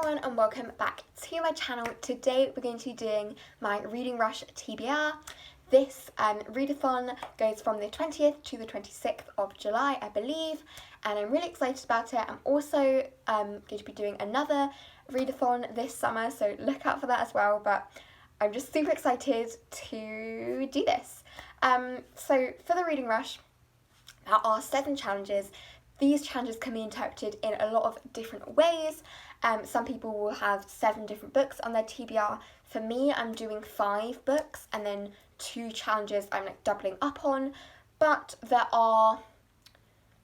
everyone and welcome back to my channel. Today we're going to be doing my Reading Rush TBR. This readathon goes from the 20th to the 26th of July, I believe, and I'm really excited about it. I'm also going to be doing another readathon this summer, so look out for that as well, but I'm just super excited to do this. So for the Reading Rush, there are 7 challenges. These challenges can be interpreted in a lot of different ways. Some people will have 7 different books on their TBR. For me, I'm doing 5 books and then 2 challenges I'm like doubling up on. But there are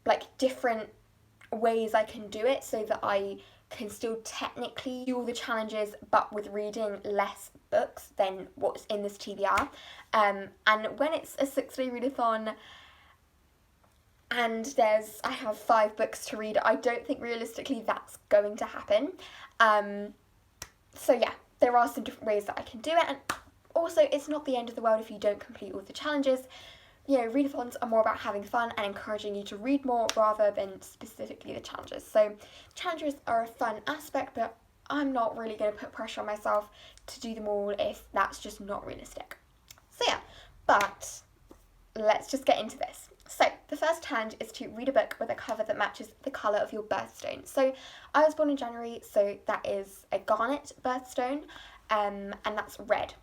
like different ways I can do it so that I can still technically do all the challenges but with reading less books than what's in this TBR. And when it's a 6-day readathon, and I have 5 books to read, I don't think realistically that's going to happen. So yeah, there are some different ways that I can do it, and also it's not the end of the world if you don't complete all the challenges. You know, readathons are more about having fun and encouraging you to read more rather than specifically the challenges. So challenges are a fun aspect, but I'm not really going to put pressure on myself to do them all if that's just not realistic. So yeah, but let's just get into this. So the first challenge is to read a book with a cover that matches the colour of your birthstone. So I was born in January, so that is a garnet birthstone, and that's red.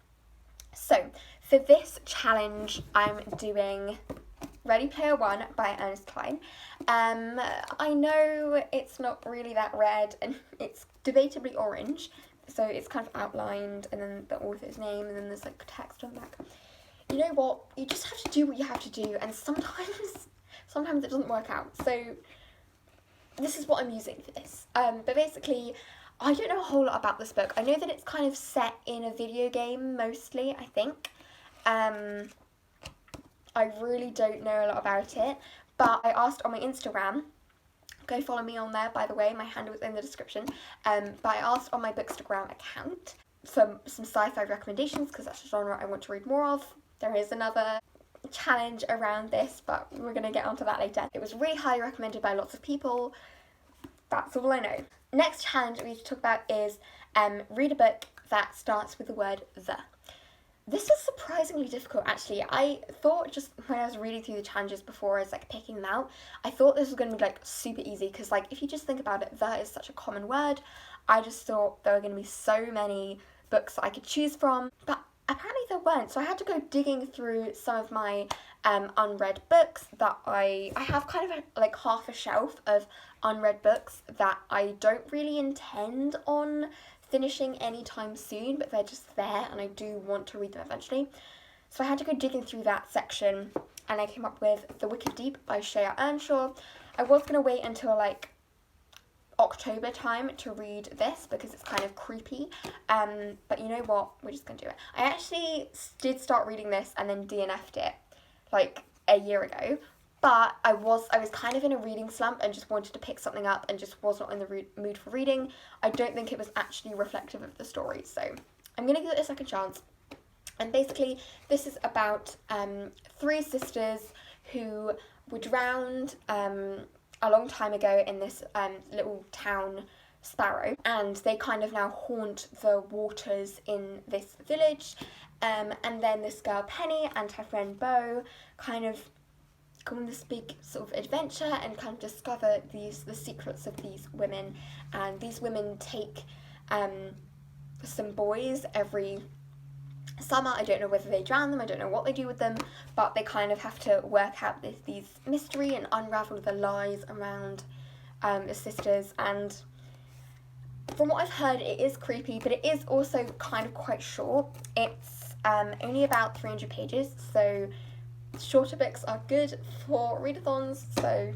So for this challenge, I'm doing Ready Player One by Ernest Cline. I know it's not really that red, and it's debatably orange, so it's kind of outlined, and then the author's name, and then there's like text on the back. You know what, you just have to do what you have to do, and sometimes it doesn't work out, so this is what I'm using for this. But basically, I don't know a whole lot about this book. I know that it's kind of set in a video game, mostly, I think. I really don't know a lot about it, but I asked on my Instagram, go follow me on there, by the way, my handle is in the description, but I asked on my Bookstagram account for some sci-fi recommendations, because that's a genre I want to read more of. There is another challenge around this, but we're going to get onto that later. It was really highly recommended by lots of people. That's all I know. Next challenge we need to talk about is read a book that starts with the word the. This was surprisingly difficult, actually. I thought just when I was reading through the challenges before I was like picking them out, I thought this was going to be like super easy, because like if you just think about it, the is such a common word. I just thought there were going to be so many books that I could choose from, but apparently there weren't, so I had to go digging through some of my unread books that I have kind of like half a shelf of unread books that I don't really intend on finishing anytime soon, but they're just there and I do want to read them eventually. So I had to go digging through that section, and I came up with The Wicked Deep by Shea Earnshaw. I was going to wait until like October time to read this because it's kind of creepy, but you know what, we're just gonna do it. I actually did start reading this and then DNF'd it like a year ago, but I was kind of in a reading slump and just wanted to pick something up and just was not in the mood for reading. I don't think it was actually reflective of the story, so I'm gonna give it a second chance. And basically this is about 3 sisters who were drowned a long time ago in this little town, Sparrow, and they kind of now haunt the waters in this village, and then this girl Penny and her friend Beau kind of go on this big sort of adventure and kind of discover the secrets of these women, and these women take some boys every summer. I don't know whether they drown them, I don't know what they do with them, but they kind of have to work out these mystery and unravel the lies around the sisters. And from what I've heard, it is creepy, but it is also kind of quite short. It's only about 300 pages, so shorter books are good for readathons, so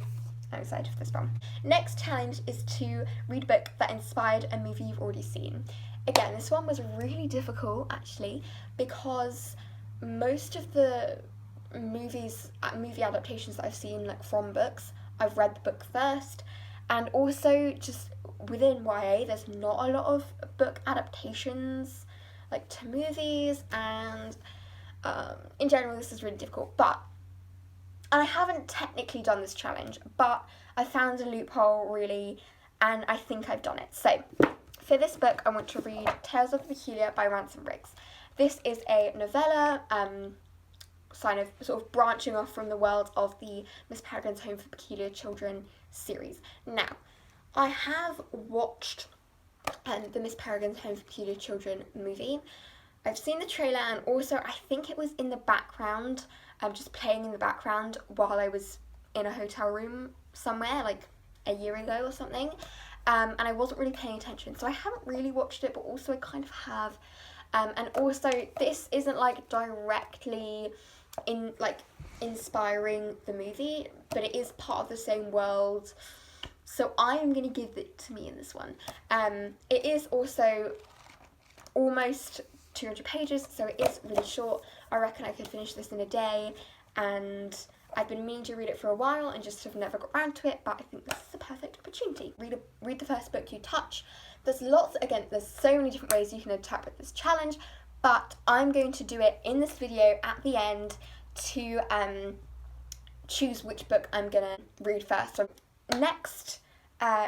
I'm excited for this one. Next challenge is to read a book that inspired a movie you've already seen. Again, this one was really difficult, actually, because most of the movie adaptations that I've seen, like from books, I've read the book first, and also just within YA, there's not a lot of book adaptations, like to movies, and in general, this is really difficult. And I haven't technically done this challenge, but I found a loophole, really, and I think I've done it. So For this book, I want to read Tales of the Peculiar by Ransom Riggs. This is a novella, sort of branching off from the world of the Miss Peregrine's Home for Peculiar Children series. Now, I have watched the Miss Peregrine's Home for Peculiar Children movie. I've seen the trailer, and also I think it was in the background, just playing in the background while I was in a hotel room somewhere, like a year ago or something. And I wasn't really paying attention, so I haven't really watched it, but also I kind of have. And also, this isn't like directly inspiring the movie, but it is part of the same world. So I am going to give it to me in this one. It is also almost 200 pages, so it is really short. I reckon I could finish this in a day, and I've been meaning to read it for a while and just have never got around to it, but I think this is the perfect opportunity. Read the first book you touch. There's so many different ways you can interpret this challenge, but I'm going to do it in this video at the end to choose which book I'm going to read first. So next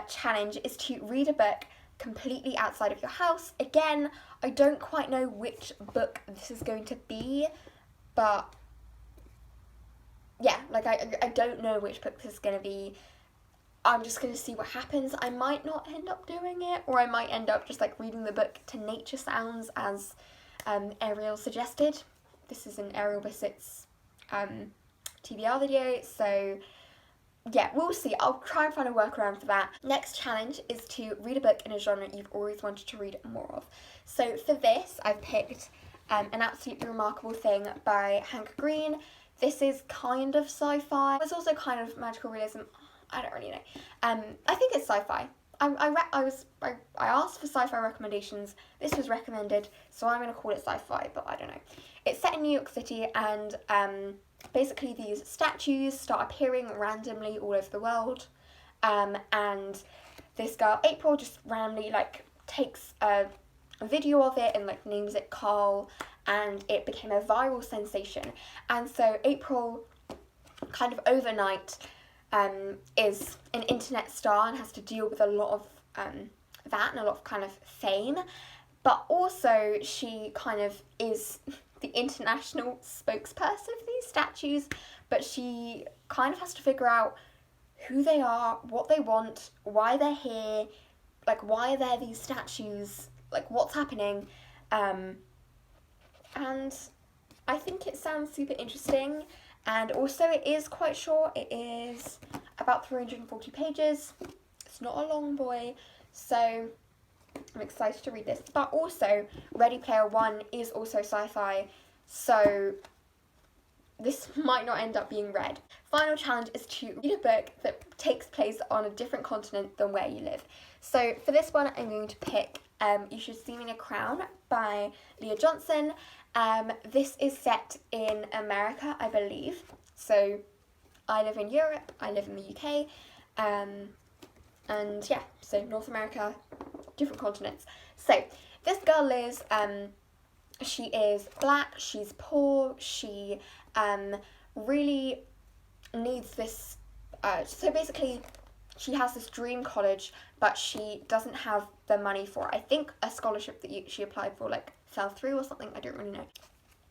challenge is to read a book completely outside of your house. Again, I don't quite know which book this is going to be, but yeah, like I don't know which book this is going to be. I'm just going to see what happens. I might not end up doing it, or I might end up just like reading the book to nature sounds as Ariel suggested. This is an Ariel Bissett's TBR video, so yeah, we'll see. I'll try and find a workaround for that. Next challenge is to read a book in a genre you've always wanted to read more of. So for this, I've picked An Absolutely Remarkable Thing by Hank Green. This is kind of sci-fi. It's also kind of magical realism. I don't really know. I think it's sci-fi. I asked for sci-fi recommendations. This was recommended, so I'm going to call it sci-fi, but I don't know. It's set in New York City, and basically these statues start appearing randomly all over the world, and this girl April just randomly takes a video of it and names it Carl, and it became a viral sensation. And so April kind of overnight is an internet star and has to deal with a lot of that and a lot of kind of fame, but also she kind of is the international spokesperson for these statues, but she kind of has to figure out who they are, what they want, why they're here, why are there these statues, what's happening, and I think it sounds super interesting. And also it is quite short. It is about 340 pages. It's not a long boy, so I'm excited to read this. But also, Ready Player One is also sci-fi, so this might not end up being read. Final challenge is to read a book that takes place on a different continent than where you live. So for this one, I'm going to pick You Should See Me in a Crown by Leah Johnson. This is set in America, I believe. So I live in Europe, I live in the UK, and yeah, so North America, different continents. So this girl lives, she is black, she's poor, she really needs this, so basically she has this dream college, but she doesn't have the money for it. I think a scholarship that she applied for fell through or something, I don't really know.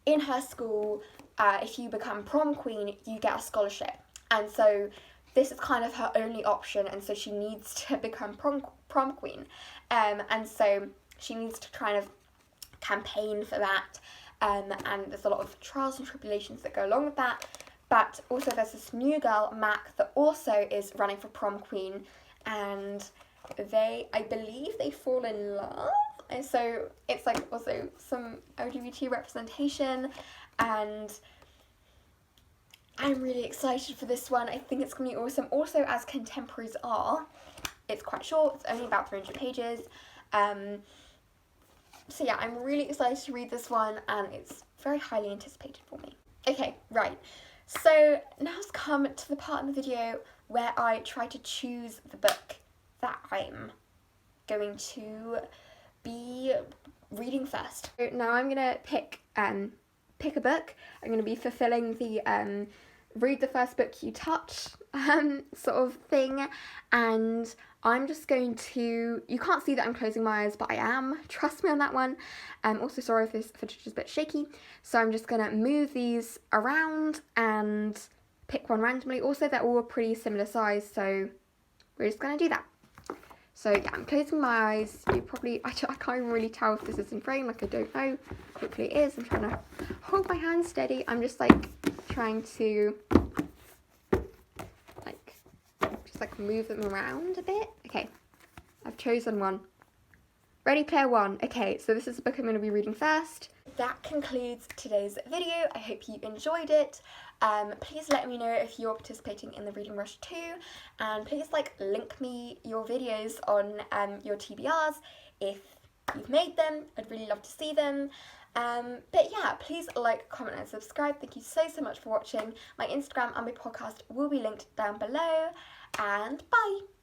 In her school, if you become prom queen, you get a scholarship, and so this is kind of her only option, and so she needs to become prom queen, and so she needs to kind of campaign for that, and there's a lot of trials and tribulations that go along with that. But also there's this new girl, Mac, that also is running for prom queen, and I believe they fall in love, and so it's also some LGBT representation, and I'm really excited for this one. I think it's going to be awesome. Also, as contemporaries are, it's quite short, it's only about 300 pages, so yeah, I'm really excited to read this one, and it's very highly anticipated for me. Okay, right. So now's come to the part in the video where I try to choose the book that I'm going to be reading first. So now I'm gonna pick a book. I'm gonna be fulfilling the read the first book you touch sort of thing, and I'm just going to, you can't see that I'm closing my eyes, but I am, trust me on that one. Also sorry if this footage is a bit shaky. So I'm just gonna move these around and pick one randomly. Also, they're all a pretty similar size, so we're just gonna do that. So yeah, I'm closing my eyes. You probably, I can't even really tell if this is in frame, like I don't know. Hopefully it is. I'm trying to hold my hand steady. I'm just like trying to like move them around a bit. Okay, I've chosen one. Ready Player One. Okay, so this is the book I'm going to be reading first. That concludes today's video. I hope you enjoyed it. Please let me know if you're participating in the Reading Rush too, and please like link me your videos on your TBRs if you've made them. I'd really love to see them. But yeah, please like, comment and subscribe. Thank you so much for watching. My Instagram and my podcast will be linked down below, and bye!